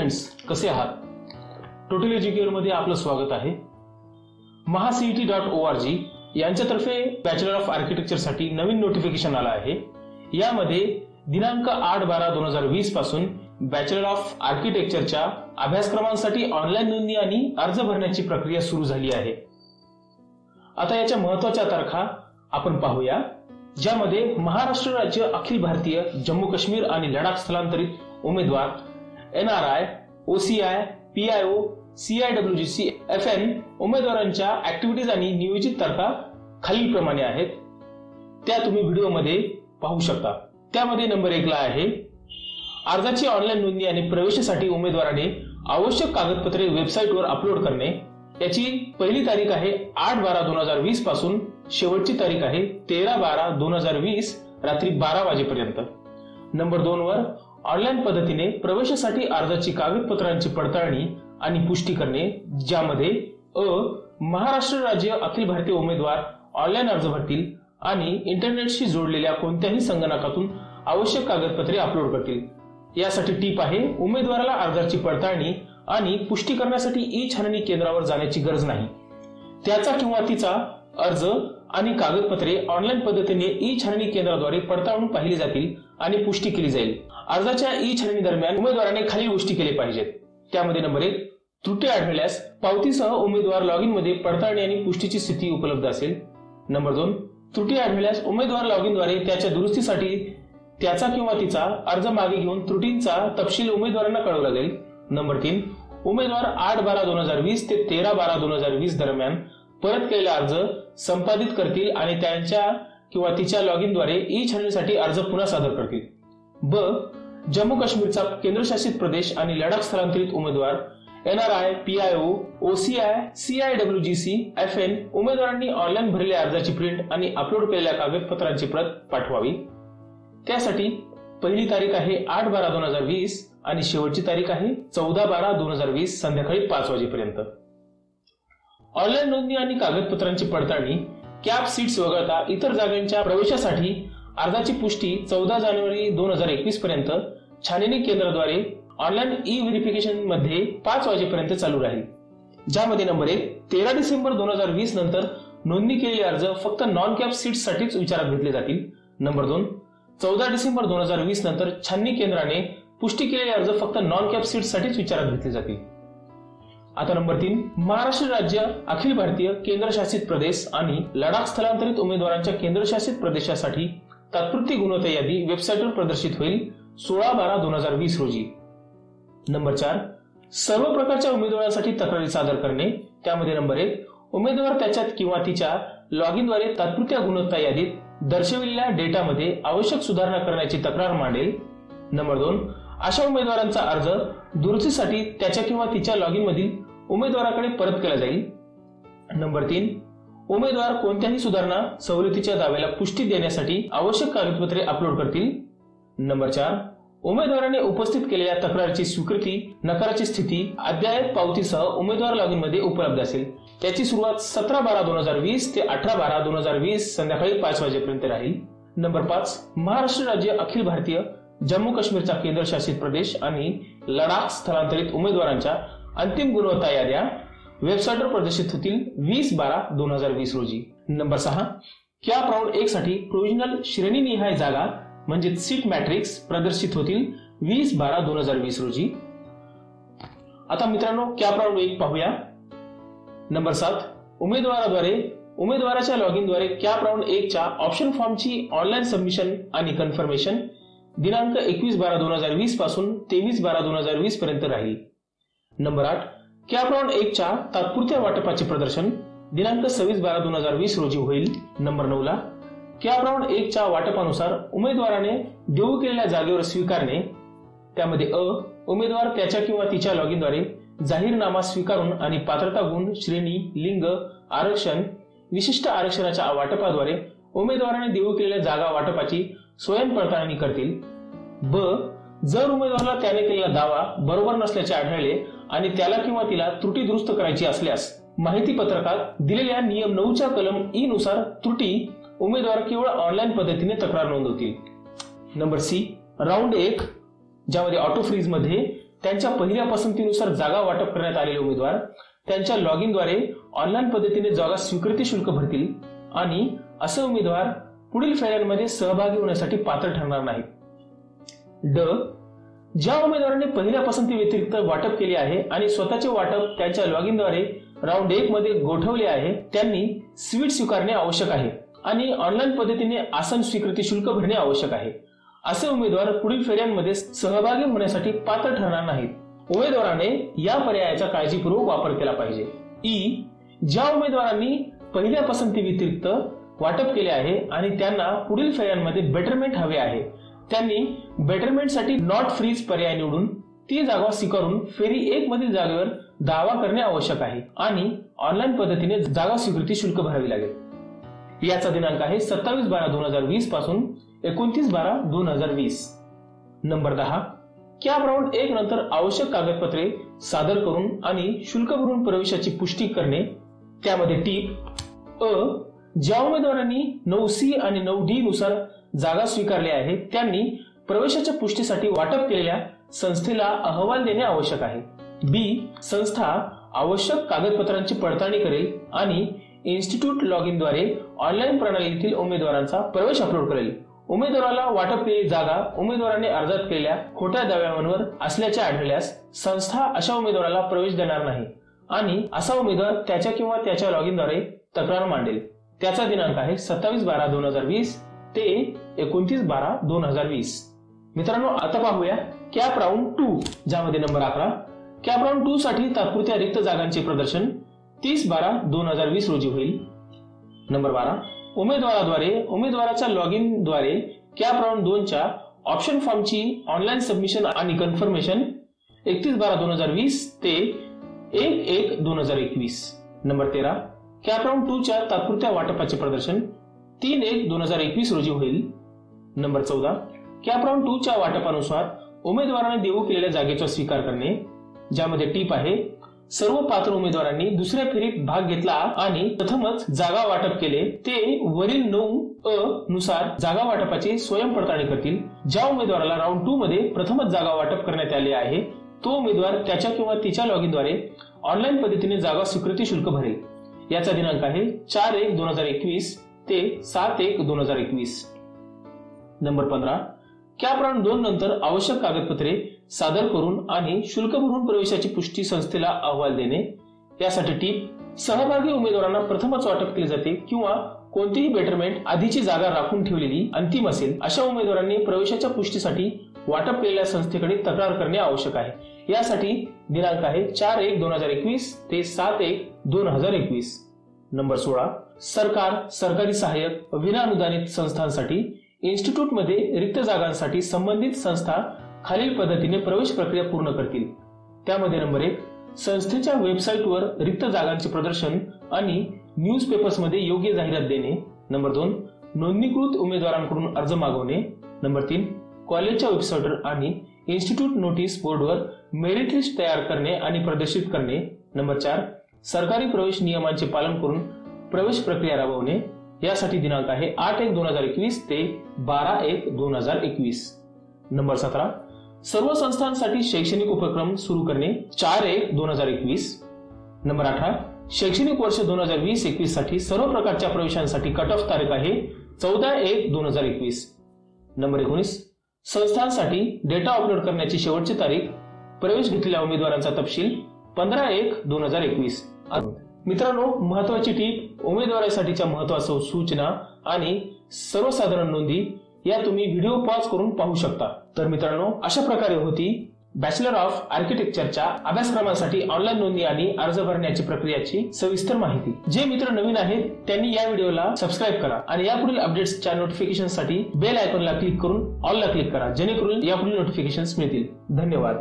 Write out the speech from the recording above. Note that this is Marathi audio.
स्टुडंट्स, कसे आहात? टोटल एज्युकेअर मध्ये आपलं स्वागत आहे. mahaCET.org यांच्यातर्फे बॅचलर ऑफ आर्किटेक्चर साठी नवीन नोटिफिकेशन आला आहे. यामध्ये दिनांक 8/12/2020 पासून बॅचलर ऑफ आर्किटेक्चरच्या अभ्यासक्रमांसाठी ऑनलाईन नोंदणी आणि अर्ज भरण्याची प्रक्रिया सुरू झाली आहे. आता याच्या महत्त्वाच्या तारखा आपण पाहूया, ज्यामध्ये महाराष्ट्र राज्य अखिल भारतीय जम्मू काश्मीर आणि लडाख स्थलांतरित उमेदवार NRI, OCI, PIO, CIWGC, FN उमेदवारांच्या ऍक्टिव्हिटीज आणि नियोजित तारखा खालीलप्रमाणे आहेत. त्या तुम्ही व्हिडिओमध्ये पाहू शकता. त्यामध्ये नंबर 1 ला आहे अर्जाची ऑनलाईन नोंदणी आणि प्रवेशासाठी उमेदवाराने आवश्यक कागदपत्रे वेबसाईटवर अपलोड करणे. याची पहिली तारीख आहे 8/12/2020 पासून शेवटची तारीख आहे 13/12/2020 रात्री 12 वाजेपर्यंत. नंबर 2 वर ऑनलाईन पद्धतीने प्रवेशासाठी अर्जाची कागदपत्रांची पडताळणी आणि पुष्टी करणे, ज्यामध्ये महाराष्ट्र राज्य अखिल भारतीय उमेदवार ऑनलाईन अर्ज भरतील आणि इंटरनेटशी जोडलेल्या कोणत्याही संगणकातून आवश्यक कागदपत्रे अपलोड करतील. यासाठी टीप आहे, उमेदवाराला अर्जाची पडताळणी आणि पुष्टी करण्यासाठी ई छाननी केंद्रावर जाण्याची गरज नाही. त्याचा किंवा तिचा अर्ज आणि कागदपत्रे ऑनलाईन पद्धतीने ई छाननी केंद्राद्वारे पडताळून पाहिली जातील आणि पुष्टी केली जाईल. अर्जाच्या ई छाननी दरम्यान उमेदवाराने खालील गोष्टी केल्या पाहिजेत. त्यामध्ये नंबर 1, त्रुटी आढळल्यास पावतीसह उमेदवार लॉगिन मध्ये पडताळणी आणि पुष्टीची स्थिती उपलब्ध असेल. नंबर 2, त्रुटी आढळल्यास उमेदवार लॉगिनद्वारे त्याच्या दुरुस्तीसाठी त्याचा किंवा तिचा अर्ज मागे घेऊन त्रुटींचा तपशील उमेदवारांना कळवला जाईल. नंबर 3, उमेदवार 8/12/2020 ते 13/12/2020 दरम्यान परत केलेला अर्ज संपादित करतील आणि त्यांच्या किंवा तिच्या लॉगिनद्वारे ई छाननीसाठी अर्ज पुन्हा सादर करतील. ब, जम्मू काश्मीरचा केंद्रशासित प्रदेश आणि लडाख स्थलांतरित उमेदवार NRI, PIO, OCI, CIWGC, FN उमेदवारांनी ऑनलाईन भरलेल्या अर्जाची प्रिंट आणि अपलोड केलेल्या कागदपत्रांची प्रत पाठवावी. त्यासाठी पहिली तारीख आहे 8/12/2020 आणि शेवटची तारीख आहे 14/12/2020 संध्याकाळी 5 वाजेपर्यंत. ऑनलाईन नोंदणी आणि कागदपत्रांची पडताळणी कॅप सीट्स वगळता इतर जागांच्या प्रवेशासाठी अर्जाची पुष्टी 14 जानेवारी 2021 पर्यंत छाननी केंद्राद्वारे ऑनलाईन ई व्हेरिफिकेशन मध्ये 5 वाजेपर्यंत चालू राहील. ज्यामध्ये नंबर 1, 13 डिसेंबर 2020 नंतर नोंदणी केलेले अर्ज फक्त नॉन कॅप सीट्स साठीच विचारात घेतले जातील. नंबर 2, 14 डिसेंबर 2020 नंतर छाननी केंद्राने पुष्टी केलेले अर्ज फक्त नॉन कॅप सीट्स साठीच विचारात घेतले जातील. आता नंबर 3, महाराष्ट्र राज्य अखिल भारतीय केंद्रशासित प्रदेश आणि लडाख स्थलांतरित उमेदवारांच्या केंद्रशासित प्रदेशासाठी तात्पुरती गुणवत्ता यादी वेबसाईटवर प्रदर्शित होईल 16/12/2020 रोजी. नंबर 4, सर्व प्रकारच्या उमेदवारांसाठी तक्रारी सादर करणे. त्यामध्ये नंबर 1, उमेदवार त्याच्यात किंवा तिच्या लॉगिनद्वारे तात्पुरत्या गुणवत्ता यादीत दर्शविलेल्या डेटामध्ये आवश्यक सुधारणा करण्याची तक्रार मांडेल. नंबर 2, अशा उमेदवारांचा अर्ज दुरुस्तीसाठी त्याच्या किंवा तिच्या लॉगिन मधील उमेदवाराकडे परत केला जाईल. नंबर 3, उमेदवार कोणत्याही सुधारणा सवलतीच्या दाव्याला पुष्टी देण्यासाठी आवश्यक कागदपत्रे अपलोड करतील. नंबर 4, उमेदवाराने उपस्थित केलेल्या तक्रारीची स्वीकृती नकाराची स्थिती अद्ययावत पावतीसह उमेदवार लॉगिन मध्ये उपलब्ध असेल. त्याची सुरुवात 17/12/2020 ते 18/12/2020 संध्याकाळी 5 वाजेपर्यंत राहील. नंबर 5, महाराष्ट्र राज्य अखिल भारतीय जम्मू काश्मीरचा केंद्रशासित प्रदेश आणि लडाख स्थलांतरित उमेदवारांच्या अंतिम गुणवत्ता याद्या वेबसाईटवर प्रदर्शित होतील 20/12/2020 रोजी. नंबर 6, कॅप राऊंड 1 साठी प्रोव्हिजनल श्रेणीनिहाय जागा म्हणजे सीट मॅट्रिक्स प्रदर्शित होतील 20/12/2020 रोजी. आता मित्रांनो, कॅप राऊंड 1 पाहूया. नंबर 7, उमेदवाराच्या लॉगिनद्वारे कॅप राऊंड 1 च्या ऑप्शन फॉर्मची ऑनलाईन सबमिशन आणि कन्फर्मेशन दिनांक 21/12/2020 पासून 23/12/2020 पर्यंत राहील. नंबर 8, कॅप राऊंड 1 च्या तात्पुरत्या वाटपाचे प्रदर्शन दिनांक 26/12/2020 रोजी होईल. नंबर 9 ला कॅप राऊंड 1 च्या वाटपानुसार उमेदवाराने देऊ केलेल्या जागेवर स्वीकारणे. त्यामध्ये उमेदवार त्याच्या किंवा तिच्या लॉगिनद्वारे जाहीरनामा स्वीकारून आणि पात्रता गुण, श्रेणी, लिंग, आरक्षण, विशिष्ट आरक्षणाच्या वाटपाद्वारे उमेदवाराने देऊ केलेल्या जागा वाटपाची स्वयं पडताळणी करतील. ब, जर उमेदवाराला त्याने केलेला दावा बरोबर नसल्याचे आढळले आणि त्याला किंवा तिला त्रुटी दुरुस्त करायची असल्यास माहिती पत्रकात दिलेल्या नियम 9 च्या कलम E नुसार त्रुटी उमेदवार केवळ ऑनलाईन पद्धतीने तक्रार नोंदवतील. नंबर C, राऊंड 1 ज्यामध्ये ऑटो फ्रीज मध्ये त्यांच्या पहिल्या पसंतीनुसार जागा वाटप करण्यात आलेले उमेदवार त्यांच्या लॉग इनद्वारे ऑनलाईन पद्धतीने जागा स्वीकृती शुल्क भरतील आणि असे उमेदवार पुढील फेऱ्यांमध्ये सहभागी होण्यासाठी पात्र ठरणार नाहीत. ड. ज्या उमेदवारांनी पहिल्या पसंती व्यतिरिक्त वाटप केले आहे आणि स्वतःचे वाटप त्यांच्या लॉग इनद्वारे राऊंड 1 मध्ये गोठवले आहे त्यांनी स्वीट स्वीकारणे आवश्यक आहे आणि ऑनलाईन पद्धतीने आसन स्वीकृती शुल्क भरणे आवश्यक आहे. असे उमेदवार पुढील फेऱ्यांमध्ये सहभागी होण्यासाठी पात्र ठरणार नाहीत. उमेदवाराने या पर्यायाचा काळजीपूर्वक वापर केला पाहिजे. ई. ज्या उमेदवारांनी पहिल्या पसंती व्यतिरिक्त वाटप केले आहे आणि त्यांना पुढील फेऱ्यांमध्ये बेटरमेंट हवे आहे त्यांनी बेटरमेंटसाठी नॉट फ्रीज पर्याय निवडून ती जागा स्वीकारून फेरी 1 मधील जागेवर दावा करणे आवश्यक आहे आणि ऑनलाईन पद्धतीने जागा स्वीकृती शुल्क भरावी लागेल. याचा दिनांक आहे 27/12/2020 पासून 29/12/2020. नंबर 10. कॅप राऊंड 1 नंतर आवश्यक कागदपत्रे सादर करून आणि शुल्क भरून प्रवेशाची पुष्टी करणे. त्यामध्ये टीप. अ. ज्या उमेदवारांनी 9C आणि 9D नुसार जागा स्वीकारली आहे त्यांनी प्रवेशाच्या पुष्टीसाठी वाटप केलेल्या संस्थेला अहवाल देणे आवश्यक आहे. बी. संस्था आवश्यक कागदपत्रांची पडताळणी करेल आणि इन्स्टिट्यूट लॉग इन द्वारे ऑनलाईन प्रणालीतील उमेदवारांचा प्रवेश अपलोड करेल. उमेदवाराला वाटप केलेली जागा उमेदवाराने अर्जात केलेल्या खोट्या दाव्यांवर असल्याचे आढळल्यास संस्था अशा उमेदवाराला प्रवेश देणार नाही आणि असा उमेदवार त्याच्या किंवा त्याच्या लॉग इन द्वारे तक्रार मांडेल. त्याचा दिनांक आहे 27/12/2020 ते 29/12/2020. मित्रांनो, आता पाहूया कॅप राऊंड 2 ज्यामध्ये नंबर 11. कॅप राऊंड 2 साठी तात्पुरत्या रिक्त जागांचे प्रदर्शन 30/12/2020 रोजी होईल. नंबर 12. उमेदवाराच्या लॉग इन द्वारे कॅप राऊंड 2 च्या ऑप्शन फॉर्मची ऑनलाईन सबमिशन आणि कन्फर्मेशन 31/12/2020 ते 1/1/2021. नंबर 13. कॅप राऊंड 2 च्या तात्पुरत्या वाटपाचे प्रदर्शन 3/1/2021 रोजी होईल. नंबर 14. कॅप राऊंड 2 च्या वाटपानुसार उमेदवाराने देऊ केलेल्या जागेचा स्वीकार करणे. ज्यामध्ये टीप आहे. सर्व पात्र उमेदवारांनी दुसऱ्या फेरीत भाग घेतला आणि प्रथमच जागा वाटप केले ते वरील 9A नुसार जागा वाटपाची स्वयं पडताळणी करतील. ज्या उमेदवाराला राऊंड 2 मध्ये प्रथमच जागा वाटप करण्यात आले आहे तो उमेदवार त्याच्या किंवा तिच्या लॉग इन द्वारे ऑनलाईन पद्धतीने जागा स्वीकृती शुल्क भरेल. याचा दिनांक आहे 4/1/2021 ते 7/1/2021. नंबर 15. कॅप राऊंड 2 नंतर आवश्यक कागदपत्रे सादर करून आणि शुल्क भरून प्रवेशाची पुष्टी संस्थेला अहवाल देणे. यासाठी टीप. सहभागी उमेदवारांना प्रथमच वाटप केले जाते किंवा कोणतीही बेटरमेंट आधीची जागा राखून ठेवलेली अंतिम असेल अशा उमेदवारांनी प्रवेशाच्या पुष्टीसाठी वाटप केलेल्या संस्थेकडे तक्रार करणे आवश्यक आहे. यासाठी दिनांक आहे 4/1/2021 ते 7/1/2021. नंबर 16. सरकारी सहाय्यक विनाअनुदानित संस्थांसाठी इन्स्टिट्यूटमध्ये रिक्त जागांसाठी संबंधित संस्था खालील पद्धतीने प्रवेश प्रक्रिया पूर्ण करतील. त्यामध्ये नंबर 1. संस्थेच्या वेबसाईटवर रिक्त जागांचे प्रदर्शन आणि न्यूज पेपर्समध्ये योग्य जाहिरात देणे. नंबर 2. नोंदणीकृत उमेदवारांकडून अर्ज मागवणे. नंबर 3. कॉलेजच्या वेबसाईटवर आणि इन्स्टिट्यूट नोटीस बोर्डवर मेरिट लिस्ट तयार करणे आणि प्रदर्शित करणे. नंबर 4. सरकारी प्रवेश नियमांचे पालन करून प्रवेश प्रक्रिया राबवणे. यासाठी दिनांक आहे 8/1/2021 ते 12/1/2021. नंबर 17. सर्व संस्थांसाठी शैक्षणिक उपक्रम सुरू करणे 4/1/2021. नंबर 18. शैक्षणिक वर्ष 2020-21 साठी सर्व प्रकारच्या प्रवेशांसाठी कट ऑफ तारीख आहे 14/1/2021. नंबर 19. संस्थांसाठी डेटा अपलोड करण्याची शेवटची तारीख प्रवेश घेतलेल्या उमेदवारांचा तपशील 15/1/2021. मित्रांनो, महत्वाची टीप. उमेदवारासाठीच्या महत्वाच्या सूचना आणि सर्वसाधारण नोंदी या तुम्ही व्हिडिओ पॉज करून पाहू शकता. तर मित्रांनो, अशा प्रकारे होती बॅचलर ऑफ आर्किटेक्चरच्या अभ्यासक्रमासाठी ऑनलाईन नोंदणी आणि अर्ज भरण्याची प्रक्रियाची सविस्तर माहिती. जे मित्र नवीन आहेत त्यांनी या व्हिडिओला सबस्क्राईब करा आणि यापुढील अपडेट्सच्या नोटिफिकेशनसाठी बेल आयकॉनला क्लिक करून ऑलला क्लिक करा जेणेकरून यापुढील नोटिफिकेशन्स मिळतील. धन्यवाद.